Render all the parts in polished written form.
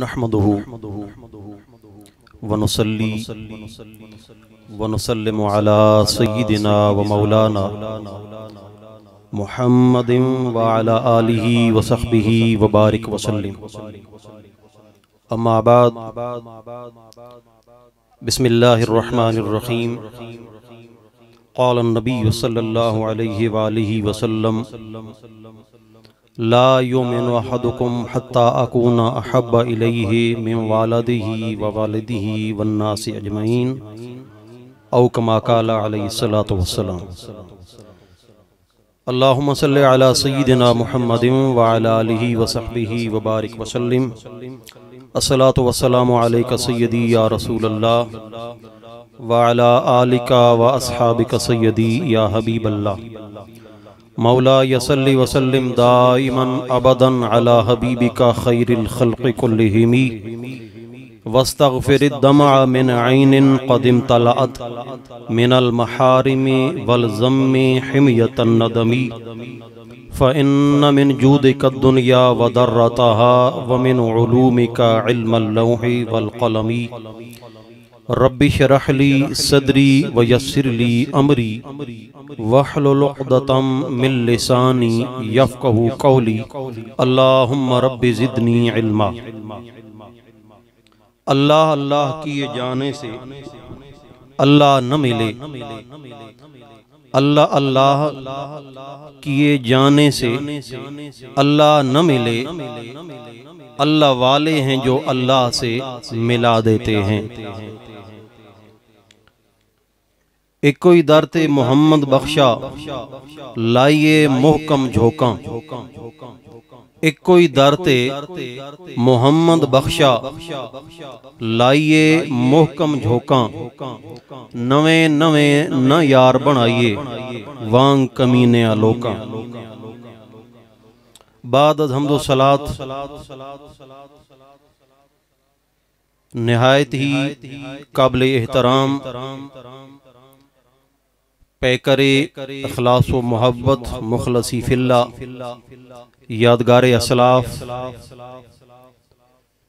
नहमदुहु व नुसल्ली व नुसल्लिमु अला सय्यिदिना व मौलाना मुहम्मदिन व अला आलिहि व सहबिहि व बारिक वसल्लिम। अम्मा बाद, बिस्मिल्लाहिर रहमानिर रहीम। क़ाल नबी सल्लल्लाहु अलैहि व आलिहि वसल्लम ला युमिनु अहदुकुम हत्ता अकूना अहब्बा इलैहि मिन वालिदिही व वालिदिही वन्नासि अजमईन औ कमा क़ाल अलैहि सल्लतु वस्सलाम। अल्लाहुम्मा सल्लि अला सय्यिदिना मुहम्मदिन व अला आलिहि व सहबिहि व बारिक वसल्लिम। अस्सलातु वस्सलामु अलैका सय्यदी या रसूलल्लाह व अला आलिका व अस्हाबिका सय्यदी या हबीबल्लाह। मौला यसल्ली वसल्लिम दाइमन अबदन अला हबीबिका खैरिल खल्क़ि कुल्लिहिमी वस्तग़फिरिद दमा मिन ऐनिन क़दिम तलअत मिनल महारिमी वल ज़म्मी हिमयतन नदमी फ़इन्न मिन जूदिका दुनिया व दर्रतहा व मिन उलूमिका इल्मल लौहि वल क़लमी। रब्बि शरह ली सदरी व यस्सिर ली अमरी वहलुल उक़दतम मिन लिसानी यफ़क़हू क़ौली। अल्लाहुम्मा रब्बि ज़िदनी इल्मा। अल्लाह अल्लाह किए जाने से अल्लाह न मिले, अल्लाह अल्लाह किए जाने से अल्लाह न मिले। अल्लाह वाले हैं जो अल्लाह से मिला देते हैं। एक कोई दरते मोहम्मद बख्शा लाइए मोहकम झोंका। एक कोई दरते मोहम्मद बख्शा लाइए मोहकम झोंका। नवे नवे न यार बनाइए वांग कमीने आलोका। बाद हम्दो सलात निहायत ही काबिल एहतराम पैकरे इखलास व मोहब्बत मुखलसी फिल्ला यादगार असलाफ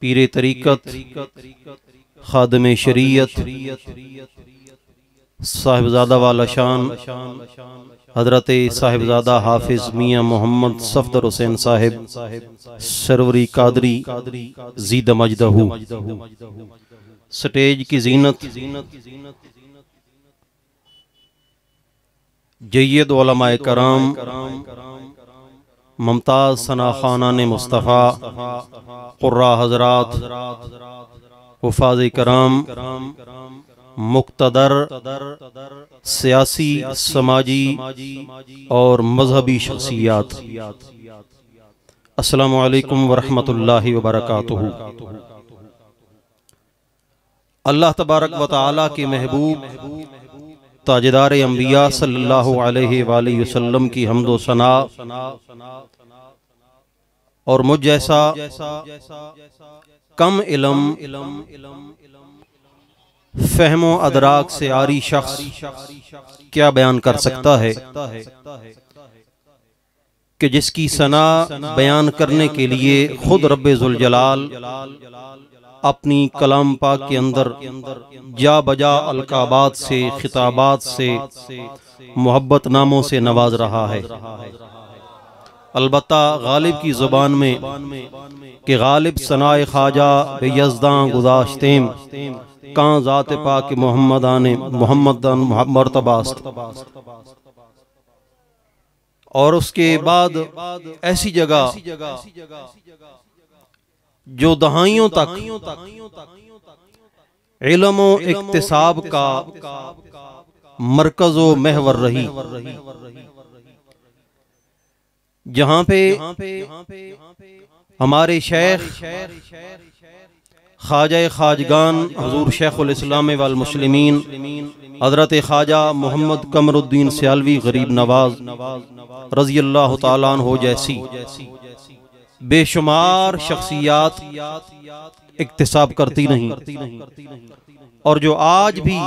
पीरे तरीक़त खादमे शरीयत साहिबजादा वाला शान हजरत साहिबजादा हाफिज मियाँ मोहम्मद सफदर हुसैन साहिब सरवरी कादरी ज़ीद मजदहू। स्टेज की जीनत जय्यद उलमाए कराम मुमताज़ सना खानाने मुस्तफ़ा क़ुर्रा हज़रात हुफ़ाज़ कराम मुक़्तदर सियासी समाजी और मजहबी शख्सियात, अस्सलामु अलैकुम व रहमतुल्लाहि व बरकातुहू। अल्लाह तबारक व तआला के महबूब ताजदार अंबिया सल्लल्लाहु अलैहि वसल्लम की हम्दो सना और मुझ जैसा कम इल्म फहमो अदराक से आरी शख्स क्या बयान कर सकता है कि जिसकी सना बयान करने के लिए खुद रब्बे जुल जलाल अपनी कलाम पाक के अंदर जा बजा अलकाबात से खिताबात से मोहब्बत नामों से नवाज रहा है। अलबत्ता गालिब की ज़ुबान में कि गालिब सनाए ख्वाजा बेयज़दां गुदाश्तेम कां ज़ात पाक मोहम्मदान मोहम्मदन मर्तबास्त। और उसके बाद ऐसी जगह जो दहाइयों तक इल्म व इक्तिसाब का मरकज़ व महवर रही, जहाँ पे हमारे शेख ख्वाजा ख्वाजगान हुजूर शेखुल इस्लाम वल मुस्लिमीन हज़रत ख्वाजा मोहम्मद कमरुद्दीन सियालवी गरीब नवाज रज़ी अल्लाह तआला अन्हु जैसी बेशुमार शख्सियात इक्तिसाब करती नहीं, और जो आज भी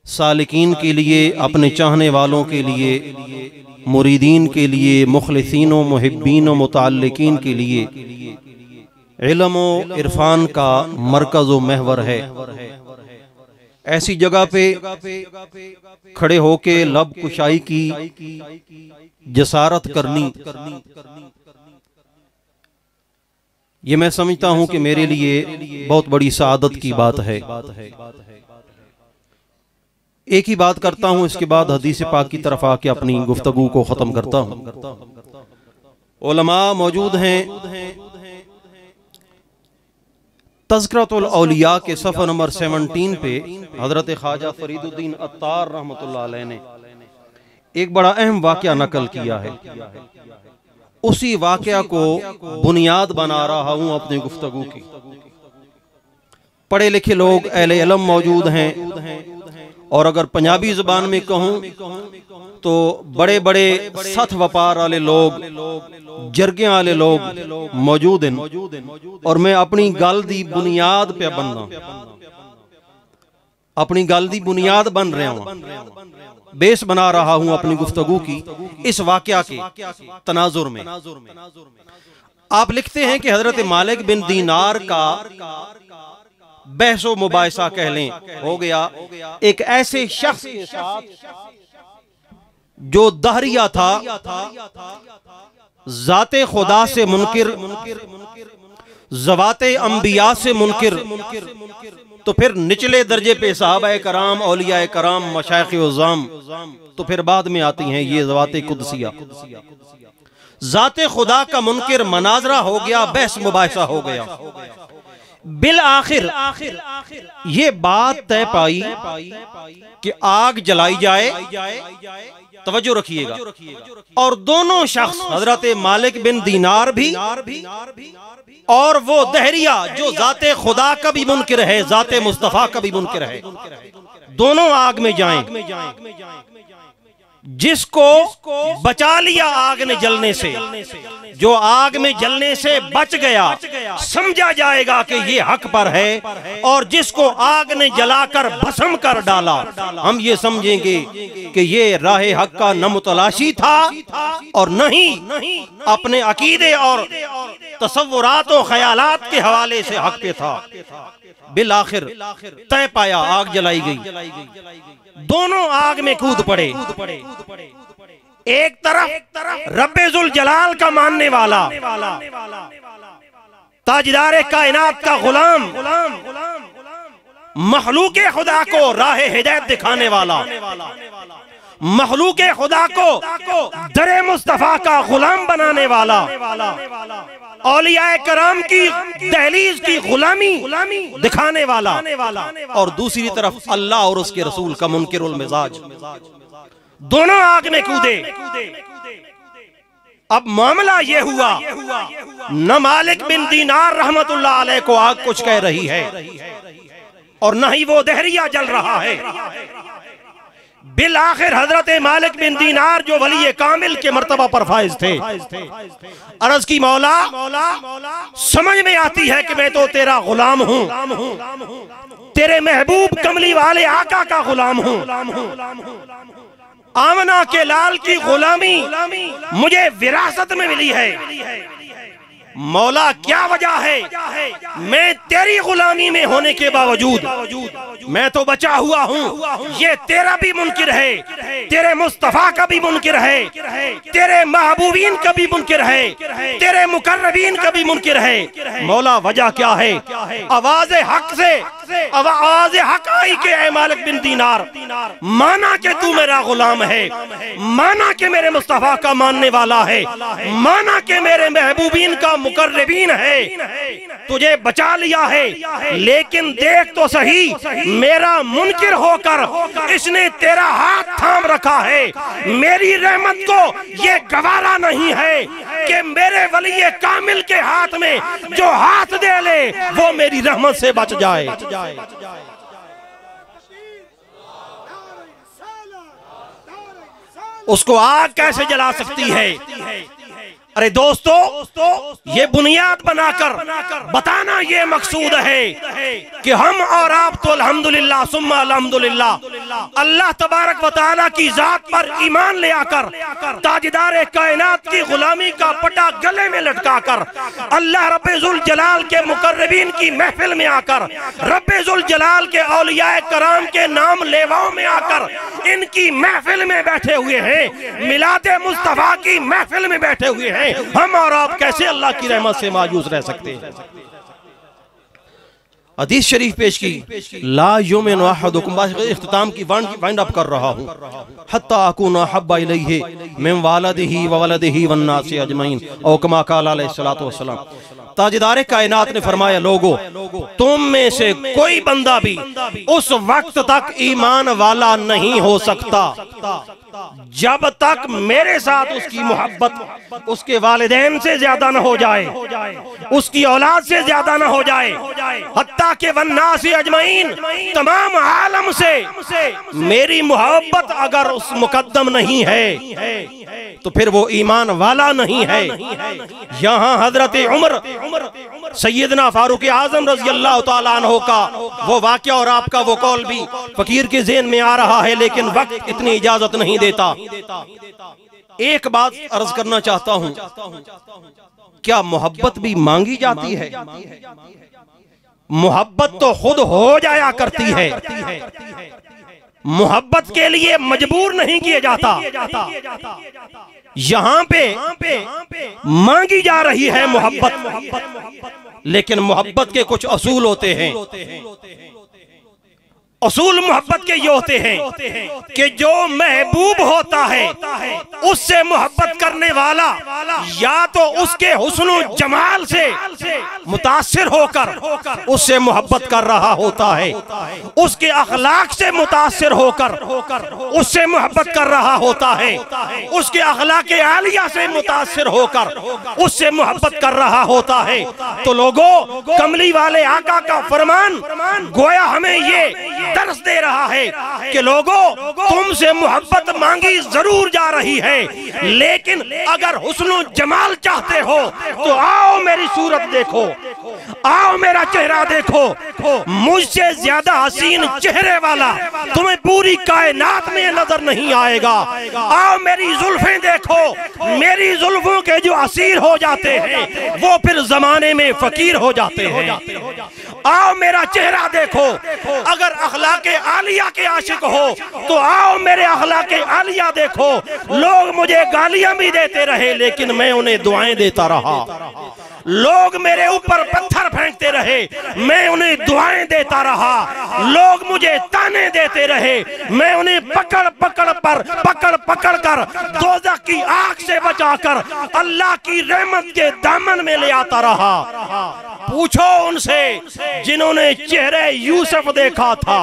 सालिकीन के लिए, अपने चाहने वालों के लिए, मुरीदीन के लिए, मुखलिसीन व मुहिब्बीन व मुताल्लिकीन के लिए इल्म व इरफान का मरकज़ व महवर है। ऐसी जगह पे खड़े होके लब कुशाई की जसारत करनी, ये मैं समझता हूं कि मेरे लिए बहुत बड़ी सआदत की बात है। एक ही बात करता हूं, इसके बाद हदीस पाक की तरफ आके अपनी गुफ्तगू को खत्म करता हूं। उलमा मौजूद हैं। तज़किरतुल औलिया के सफ़र नंबर 17 पे हजरत ख्वाजा फरीदुद्दीन अत्तार रहमतुल्लाह अलैह ने एक बड़ा अहम वाक़या नकल किया है। उसी वाक़या को बुनियाद बना रहा हूं अपनी गुफ्तगू की। पढ़े लिखे लोग अहले इल्म मौजूद हैं, और अगर पंजाबी ज़बान में कहूं तो बड़े बड़े सथ व्यापार वाले लोग, जरगे वाले लोग मौजूद हैं। और मैं अपनी गल दी बुनियाद पे बनना, अपनी गल दी बुनियाद बन रहा हूं, बेस बना रहा हूं अपनी गुफ्तगू की इस वाक़या के तनाजुर में। आप लिखते हैं कि हजरत मालिक बिन दीनार का बहसो मुबाहिसा कह लें हो गया एक ऐसे शख्स के साथ जो दहरिया था, जाते खुदा से मुनकिर, ज़वाते अंबिया से मुनकिर। तो फिर निचले दर्जे पे सहाबाए कराम, औलियाए कराम, मशाइख उज़्ज़ाम, तो फिर बाद में आती हैं ये ज़वाते कुदसिया। जाते खुदा का मुनकिर मनाजरा हो गया, बहस मुबाहिसा हो गया। बिल आखिर ये बात तय पाई कि आग जलाई जाए, तवज्जो रखिएगा, और दोनों शख्स हजरत मालिक बिन दीनार भी और वो दहरिया जो जाते खुदा का भी मुनकिर है, जाते मुस्तफा का भी मुनकिर है, दोनों आग में जाएं। जिसको बचा लिया आग ने जलने से, जो आग में जलने से बच गया, समझा जाएगा कि ये हक पर है, और जिसको आग ने जलाकर भस्म कर डाला, हम ये समझेंगे कि ये राहे हक का न मुतलाशी था और नहीं अपने अकीदे और तसव्वुरात और ख्यालात के हवाले से हक पे था। बिल आखिर तय पाया, आग जलाई गई, दोनों आग में कूद पड़े। एक तरफ रब्बे-जुल जलाल का मानने वाला, ताजदारे कायनात का गुलाम, मखलूके खुदा को राह हिदायत दिखाने वाला, मखलूके खुदा को दरे मुस्तफा का गुलाम बनाने वाला, औलियाए कराम की दहलीज की गुलामी दिखाने वाला, और दूसरी तरफ अल्लाह और उसके रसूल का मुनकिरुल मिजाज, दोनों आग में कूदे। अब मामला ये हुआ, न मालिक बिन दीनार रहमतुल्लाह अलैह को आग कुछ कह रही है और न ही वो दहरिया जल रहा है। बिल आखिर हजरत मालिक बिन दीनार जो वली कामिल के मर्तबा पर फाइज थे, अर्ज की मौला समझ में आती है कि मैं तो तेरा गुलाम हूँ, तेरे महबूब कमली वाले आका का गुलाम हूँ। आमना के लाल की गुलामी मुझे विरासत में मिली है। मौला क्या वजह है मैं तेरी गुलामी में होने के बावजूद मैं तो बचा हुआ हूँ। ये तेरा भी मुनकिर है, तेरे मुस्तफा का भी मुनकिर है, तेरे महबूबीन का भी मुनकिर है, तेरे मुकर्रबीन का भी मुनकिर है। मौला वजह क्या है? आवाज हक से आवाज हक आई के ऐ मालिक बिन दीनार, माना कि तू मेरा गुलाम है, माना कि मेरे मुस्तफा का मानने वाला है, माना कि मेरे महबूबीन का मुकर्रबीन है, तुझे बचा लिया है, लेकिन देख तो सही मेरा मुनकिर होकर इसने तेरा हाथ थाम रखा है। मेरी रहमत को ये गवारा नहीं है कि मेरे वली कामिल के हाथ में जो हाथ दे ले वो मेरी रहमत से बच जाए। उसको आग कैसे जला सकती है? अरे दोस्तों, ये बुनियाद बनाकर बताना ये मकसूद है कि हम और आप तो अल्हम्दुलिल्लाह सुम्मा अल्हम्दुलिल्लाह अल्लाह तबारक व तआला की जात पर ईमान ले आकर ताजदार कायनात की गुलामी का पटा गले में लटकाकर अल्लाह रब्बुल जलाल के मुकर्रबीन की महफिल में आकर रब्बुल जलाल के औलियाए कराम के नाम लेवाओं में आकर इनकी महफिल में बैठे हुए हैं, मिलादे मुस्तफा की महफिल में बैठे हुए हैं। हम और आप कैसे अल्लाह की रहमत से मायूस रह सकते हैं? हदीस शरीफ पेश की, ला युमिनु अहदुकुम, इख्तिताम की वाइंड अप कर रहा हूँ, हत्ता अकूना हब्बा इलैहि मिन वालिदिही व वलदिही वन नासि अजमईन, औ कमा क़ाला अलैहिस्सलातु वस्सलाम। ताजदारे कायनात ने फरमाया, लोगों तुम में से कोई बंदा भी उस वक्त तक ईमान वाला नहीं हो सकता जब तक मेरे साथ उसकी मोहब्बत उसके वालिदैन से ज्यादा न हो जाए, उसकी औलाद से ज्यादा न हो जाए, हत्ता के वन्नासी अजमईन, तमाम आलम से मेरी मोहब्बत अगर उस मुकद्दम नहीं है तो फिर वो ईमान वाला नहीं है। यहाँ हजरत उमर सैयदना फारूक आजम रज़ी अल्लाह तआला अन्हु का वो वाक़या और आपका वो कौल भी फकीर के ज़हन में आ रहा है, लेकिन वक्त इतनी इजाजत नहीं देता। एक बात अर्ज करना चाहता हूं, क्या मोहब्बत भी मांगी जाती है? मोहब्बत तो खुद हो जाया करती है, मोहब्बत के लिए मजबूर नहीं किया जाता। यहाँ पे मांगी जा रही है मोहब्बत, लेकिन मोहब्बत के कुछ असूल होते हैं। असूल मोहब्बत के ये होते हैं कि जो महबूब होता है उससे मोहब्बत करने वाला या तो उसके हुस्न जमाल से मुतासिर होकर उससे मोहब्बत कर रहा होता है, उसके अखलाक से मुतासिर होकर उससे मोहब्बत कर रहा होता है, उसके अखलाक आलिया से मुतासिर होकर उससे मोहब्बत कर रहा होता है। तो लोगों, कमली वाले आका का फरमान गोया हमें ये दर्स दे रहा है कि लोगों तुमसे मोहब्बत मांगी जरूर जा रही है, लेकिन अगर हुस्न जमाल चाहते हो तो आओ मेरी सूरत देखो, आओ मेरा चेहरा देखो, मुझसे ज्यादा हसीन चेहरे वाला तुम्हें पूरी कायनात में नजर नहीं आएगा। आओ मेरी जुल्फें देखो, मेरी जुल्फों के जो असीर हो जाते हैं वो फिर जमाने में फकीर हो जाते हैं। आओ मेरा चेहरा देखो, अगर अखलाके आलिया के आशिक हो तो आओ मेरे अखलाके आलिया देखो। लोग मुझे गालियां भी देते रहे लेकिन मैं उन्हें दुआएं देता रहा, लोग मेरे ऊपर पत्थर फेंकते रहे मैं उन्हें दुआएं देता रहा, लोग मुझे ताने देते रहे मैं उन्हें पकड़ पकड़ कर दोज़ख की आग से बचाकर अल्लाह की रहमत के दामन में ले आता रहा। पूछो उनसे जिन्होंने चेहरे यूसुफ देखा था।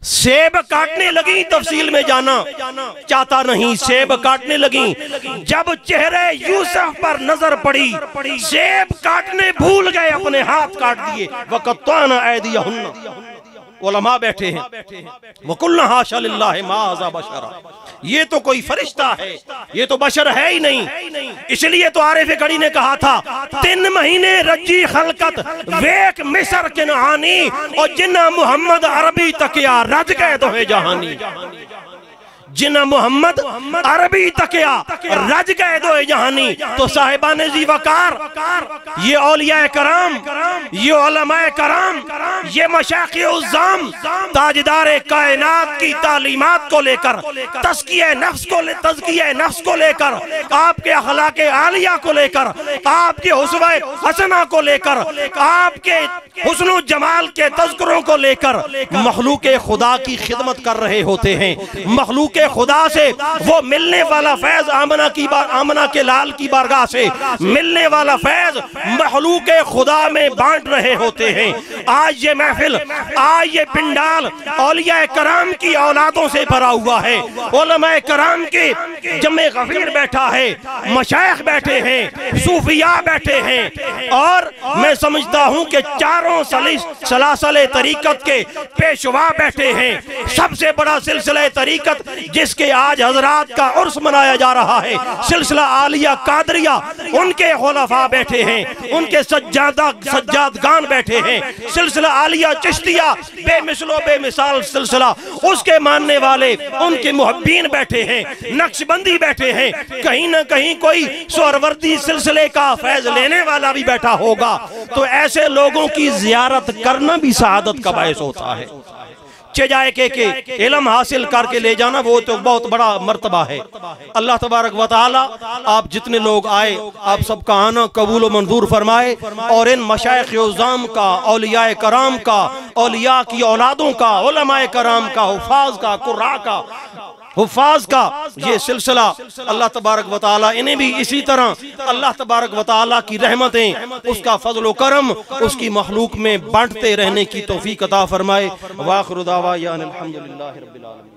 सेब काटने लगी, तफसील में जाना चाहता नहीं, सेब काटने लगी, जब चेहरे यूसुफ पर नजर पड़ी सेब काटने भूल गए, अपने हाथ काट दिए। वक़त्ताना ऐदियहुन्ना, उलमा बैठे हैं, वकुल्ना हाशा लिल्लाहि मा हाज़ा बशरा, ये तो कोई फरिश्ता है, ये तो बशर है ही नहीं। इसलिए तो आरिफ गढ़ी ने कहा था 3 महीने रजी खलकत वेक मिस्र किनहानी और जिन्ना मोहम्मद अरबी तकिया रज गए दोहे जहानी। जिन्ना मोहम्मद अरबी तकिया रज गए दो जहानी। तो साहिबाने जी वकार, ये औलिया कराम, ये उलमाए कराम, ये मशाइख़ उज़्ज़ाम ताजदार कायनात की तालीमात को लेकर, तज़किया नफ्स को लेकर, आपके अखलाके आलिया को लेकर, आपके हुस्वे हसना को लेकर, आपके हुस्न जमाल के तज़किरों को लेकर मखलूके खुदा की खिदमत कर रहे होते हैं। मखलूके खुदा से वो मिलने वाला फैज आमना के लाल की बारगाह से मिलने वाला फैज मखलूके खुदा में बांट रहे होते हैं। आज ये महफिल, आज ये पिंडाल औलिया कराम की औलादों से भरा हुआ है। उलमाए कराम के जमे गफीर बैठा है, मशाइख बैठे हैं, सूफिया बैठे हैं, और मैं समझता हूं कि चारों सलासले तरीकत के पेशवा बैठे हैं। सबसे बड़ा सिलसिला तरीकत जिसके आज हजरात का उर्स मनाया जा रहा है, सिलसिला आलिया कादरिया, उनके खुलफा बैठे हैं, उनके सज्जादगान बैठे हैं, सिलसिला आलिया चिश्तिया बेमिसलो बेमिसाल सिलसिला, उसके मानने वाले उनके मुहब्बीन बैठे हैं, नक्शबंदी बैठे हैं, कहीं ना कहीं कोई सोहरवर्दी सिलसिले का फैज लेने वाला भी बैठा होगा। तो ऐसे लोगों की जियारत करना भी सआदत का बायस होता है। चजाए के इल्म हासिल करके ले जाना वो तो बहुत बड़ा मर्तबा है। अल्लाह तबारक व तआला आप जितने लोग आए आप सबका आना कबूल व मंजूर फरमाए, और इन मशाइख उज़्ज़ाम का, औलिया कराम का, औलिया की औलादों का, उलमाए कराम का, हुफ़ाज़ का, कुर्रा का, हुफ़ाज़ का ये सिलसिला अल्लाह तबारक व तआला इन्हें भी इसी तरह अल्लाह तबारक व तआला की रहमतें, उसका फज़ल व करम उसकी मखलूक में बांटते रहने की तौफीक अता फरमाए। व आखिरु दावा या अनिल हम्दुलिल्लाहि रब्बिल आलमीन।